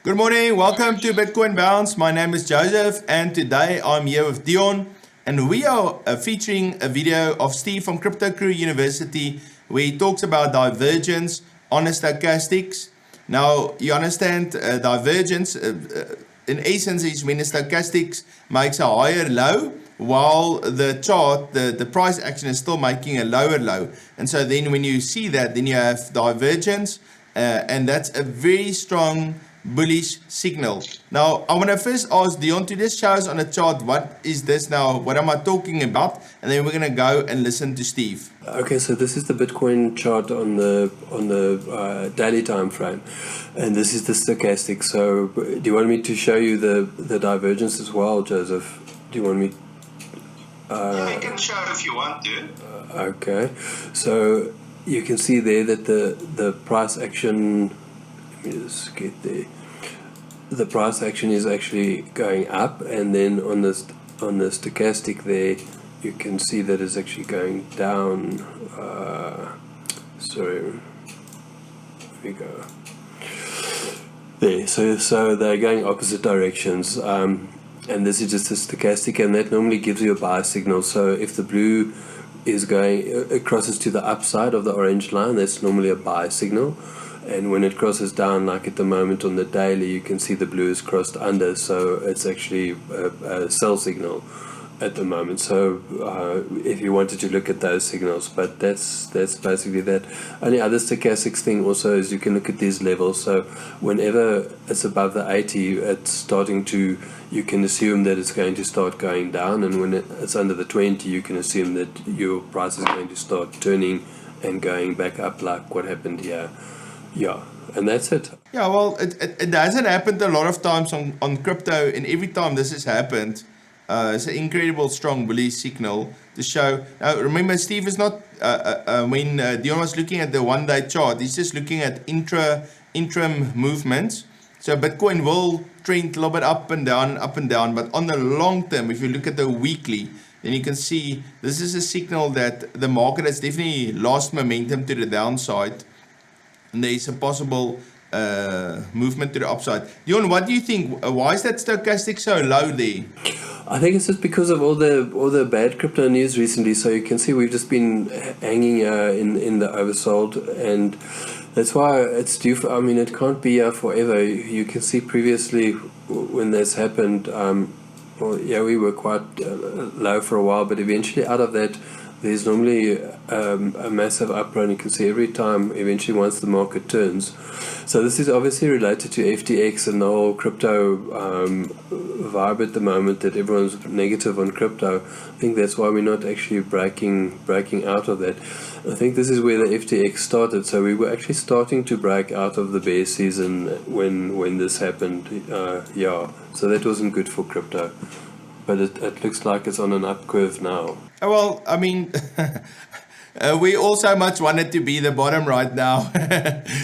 Good morning, welcome to Bitcoin Bounce. My name is Joseph and today I'm here with Dion and we are featuring a video of Steve from Crypto Crew University where he talks about divergence on the stochastics. Now you understand divergence in essence is when the stochastics makes a higher low while the chart, the price action is still making a lower low. And so then when you see that, then you have divergence and that's a very strong bullish signal. Now, I want to first ask Dion to just show us on the chart, what is this now? What am I talking about? And then we're going to go and listen to Steve. Okay, so this is the Bitcoin chart on the daily time frame, and this is the stochastic. So, do you want me to show you the divergence as well, Joseph? Do you want me? Yeah, you can show if you want to. Okay, so you can see there that the price action. Let me just get there. The price action is actually going up, and then on the stochastic there, you can see that it's actually going down. Sorry, here we go. There, so they're going opposite directions, and this is just a stochastic, and that normally gives you a buy signal. So if the blue is going, it crosses to the upside of the orange line, that's normally a buy signal. And when it crosses down, like at the moment on the daily, you can see the blue is crossed under, so it's actually a sell signal at the moment. So if you wanted to look at those signals, but that's basically that. Only other stochastics thing also is you can look at these levels. So whenever it's above the 80, it's starting to, you can assume that it's going to start going down, and when it's under the 20, you can assume that your price is going to start turning and going back up, like what happened here. Yeah, and that's it. Yeah, well, it hasn't happened a lot of times on crypto, and every time this has happened, it's an incredible strong bullish signal to show. Now, remember, Steve is not, when Dion was looking at the one-day chart, he's just looking at interim movements. So Bitcoin will trend a little bit up and down, but on the long term, if you look at the weekly, then you can see this is a signal that the market has definitely lost momentum to the downside. And there is a possible movement to the upside. Dion, what do you think? Why is that stochastic so low there? I think it's just because of all the bad crypto news recently. So you can see we've just been hanging in the oversold, and that's why it's due for, I mean, it can't be here forever. You can see previously when this happened, well, yeah, we were quite low for a while, but eventually out of that, there's normally a massive uprun. You can see every time, eventually once the market turns. So this is obviously related to FTX and the whole crypto vibe at the moment, that everyone's negative on crypto. I think that's why we're not actually breaking out of that. I think this is where the FTX started. So we were actually starting to break out of the bear season when this happened. Yeah, so that wasn't good for crypto. But it looks like it's on an up curve now. Well, I mean, we also much wanted to be the bottom right now.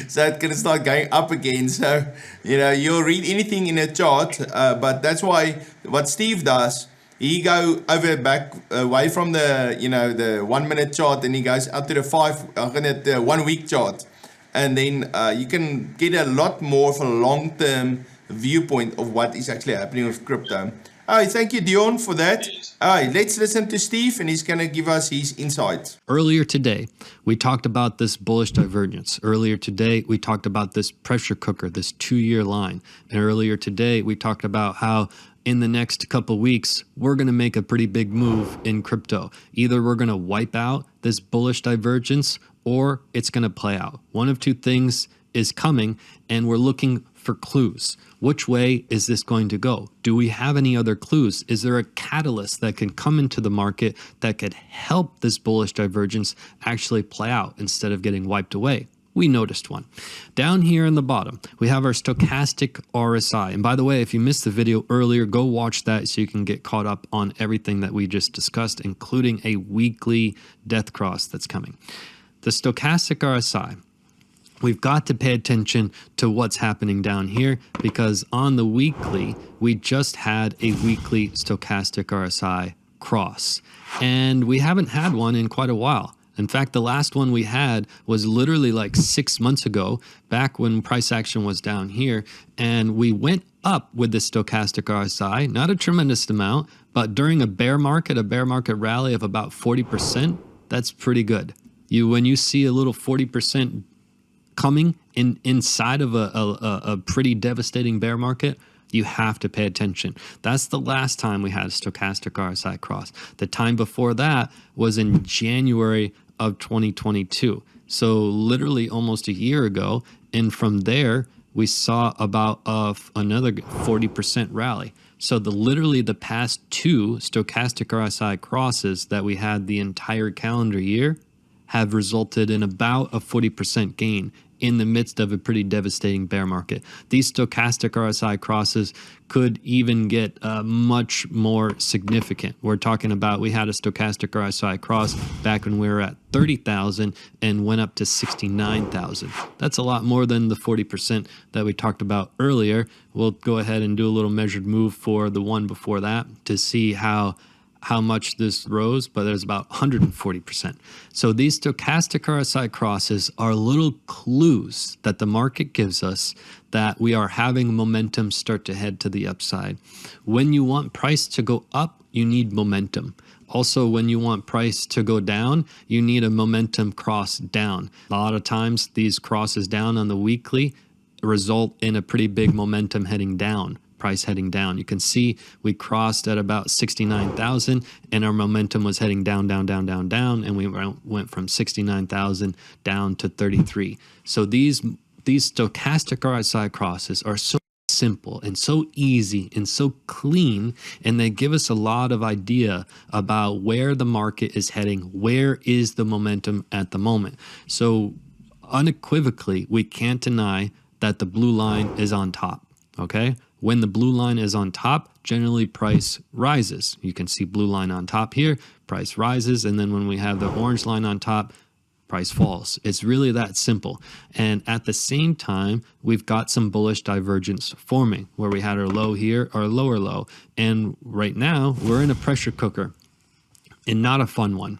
So it can start going up again. So, you know, you'll read anything in a chart, but that's why what Steve does, he go back away from the, you know, the 1 minute chart, and he goes out to the 1 week chart. And then you can get a lot more of a long-term viewpoint of what is actually happening with crypto. All right, thank you, Dion, for that. All right, let's listen to Steve, and he's going to give us his insights. Earlier today, we talked about this bullish divergence. Earlier today, we talked about this pressure cooker, this 2-year line. And earlier today, we talked about how in the next couple weeks, we're going to make a pretty big move in crypto. Either we're going to wipe out this bullish divergence, or it's going to play out. One of two things is coming, and we're looking for clues. Which way is this going to go? Do we have any other clues? Is there a catalyst that can come into the market that could help this bullish divergence actually play out instead of getting wiped away? We noticed one. Down here in the bottom, we have our stochastic RSI. And by the way, if you missed the video earlier, go watch that so you can get caught up on everything that we just discussed, including a weekly death cross that's coming. The stochastic RSI, we've got to pay attention to what's happening down here, because on the weekly, we just had a weekly stochastic RSI cross, and we haven't had one in quite a while. In fact, the last one we had was literally like 6 months ago, back when price action was down here, and we went up with the stochastic RSI, not a tremendous amount, but during a bear market rally of about 40%, that's pretty good. When you see a little 40% coming inside of a pretty devastating bear market, you have to pay attention. That's the last time we had a stochastic RSI cross. The time before that was in January of 2022. So literally almost a year ago. And from there, we saw about another 40% rally. So literally the past 2 stochastic RSI crosses that we had the entire calendar year have resulted in about a 40% gain in the midst of a pretty devastating bear market. These stochastic RSI crosses could even get much more significant. We're talking about, we had a stochastic RSI cross back when we were at 30,000 and went up to 69,000. That's a lot more than the 40% that we talked about earlier. We'll go ahead and do a little measured move for the one before that to see how much this rose, but there's about 140%. So these stochastic RSI crosses are little clues that the market gives us that we are having momentum start to head to the upside. When you want price to go up, you need momentum. Also, when you want price to go down, you need a momentum cross down. A lot of times these crosses down on the weekly result in a pretty big momentum heading down. Price heading down. You can see we crossed at about 69,000 and our momentum was heading down, and we went from 69,000 down to 33. So these stochastic RSI crosses are so simple and so easy and so clean, and they give us a lot of idea about where the market is heading, where is the momentum at the moment. So unequivocally, we can't deny that the blue line is on top, okay? When the blue line is on top, generally price rises. You can see blue line on top here, price rises, and then when we have the orange line on top, price falls. It's really that simple. And at the same time, we've got some bullish divergence forming where we had our low here, our lower low, and right now we're in a pressure cooker. And not a fun one.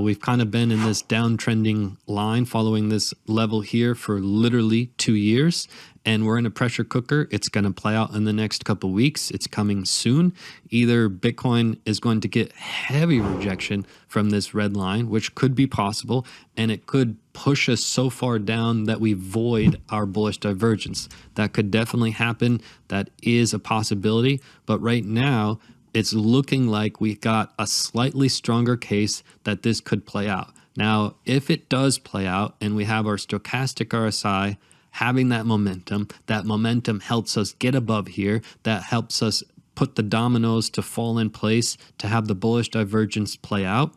We've kind of been in this downtrending line following this level here for literally 2 years, and we're in a pressure cooker. It's going to play out in the next couple weeks. It's coming soon. Either Bitcoin is going to get heavy rejection from this red line, which could be possible, and it could push us so far down that we void our bullish divergence. That could definitely happen. That is a possibility. But right now, it's looking like we got a slightly stronger case that this could play out. Now, if it does play out and we have our stochastic RSI having that momentum helps us get above here, that helps us put the dominoes to fall in place to have the bullish divergence play out,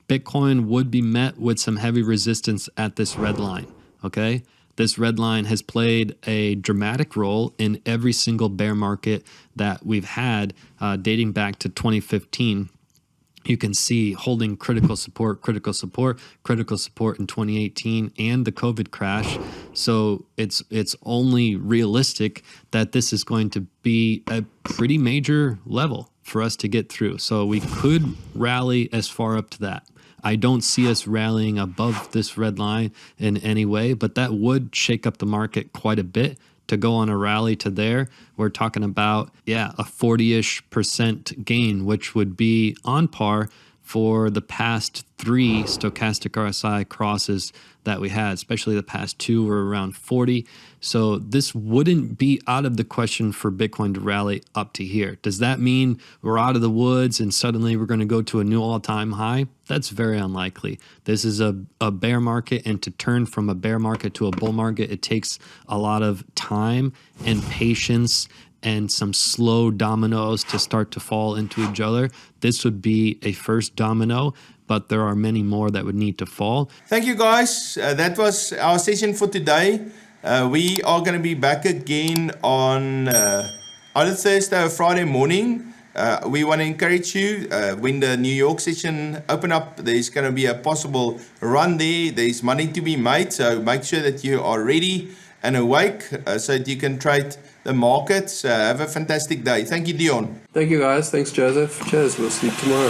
Bitcoin would be met with some heavy resistance at this red line, okay? This red line has played a dramatic role in every single bear market that we've had dating back to 2015. You can see holding critical support in 2018 and the COVID crash. So it's only realistic that this is going to be a pretty major level for us to get through. So we could rally as far up to that. I don't see us rallying above this red line in any way, but that would shake up the market quite a bit to go on a rally to there. We're talking about, a 40-ish% gain, which would be on par for the past 3 stochastic RSI crosses that we had, especially the past 2 were around 40. So this wouldn't be out of the question for Bitcoin to rally up to here. Does that mean we're out of the woods and suddenly we're going to go to a new all-time high? That's very unlikely. This is a bear market, and to turn from a bear market to a bull market, it takes a lot of time and patience and some slow dominoes to start to fall into each other. This would be a first domino, but there are many more that would need to fall. Thank you, guys. That was our session for today. We are going to be back again on either Thursday or Friday morning. We want to encourage you, when the New York session open up, there's going to be a possible run there. There's money to be made, so make sure that you are ready and awake so that you can trade the markets. Have a fantastic day. Thank you, Dion. Thank you, guys. Thanks, Joseph. Cheers. We'll see you tomorrow.